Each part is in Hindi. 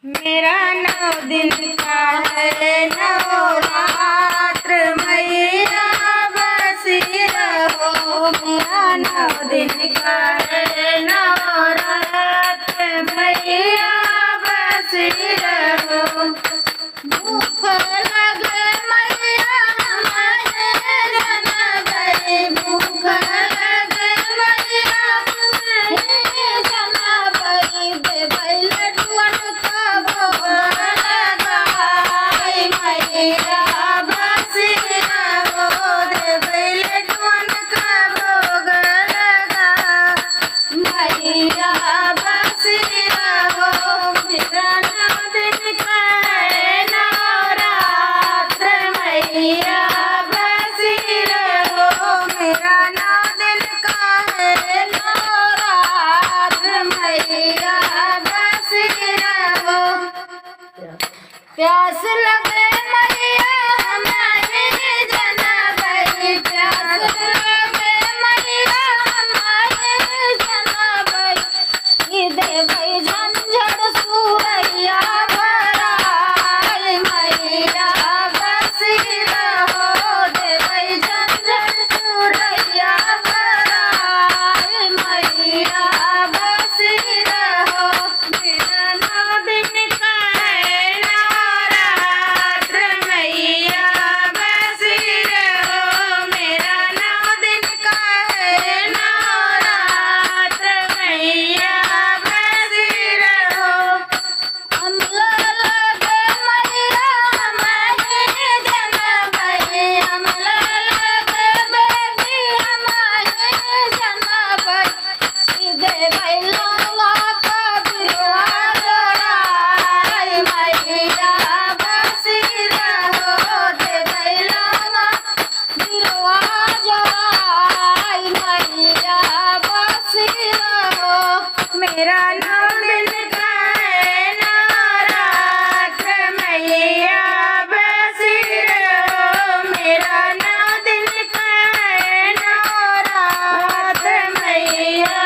मेरा 9 दिन का है नवरात्र मैया बसी रहो। मेरा 9 दिन का है नवरात्र मैया बसी रहो। भूख लगे मैया हमारे जनबई, भूख लगे मैया हमारे जनबई, देवई लड्डुअन का भोग लगाई मैया बसी रहो। देवई लड्डुअन का भोग लगा मैया बसी रहो। मेरा 9 दिन का है नवरात्र मैया बसी रहो। मेरा 9 दिन का है नवरात्र मैया बसी रहो। प्यास लगे मैया हमारे जनबई, प्यास लगे मैया हमारे जनबई, देवई झंझट सुरैया भराई मैया बसी रहो। देवई झंझट सुरैया भराई मैया बसी रहो। मेरा 9 दिन का है नवरात्र मैया बसी रहो। मेरा 9 दिन का है नवरात्र मैया बसी रहो। हमला लगे मैया हमारे जनबई, हमला लगे बेटी हमारे जनबई, देवई लौंगा का बिरवा जोड़ाई मैया बसी रहो। देवई लौंगा बिरवा जोड़ाई मैया बसी रहो। मेरा 9 दिन का है नवरात्र मैया बसी रहो। मेरा 9 दिन का है नवरात्र मैया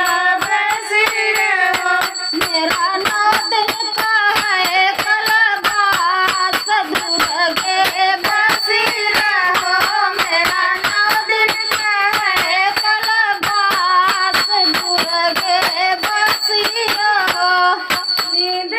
बसी रहो। मेरा 9 दिन का है कलबास दुर्गे बसी रहो। मेरा 9 दिन का है कलबास दुर्गे बसी रहो। नींद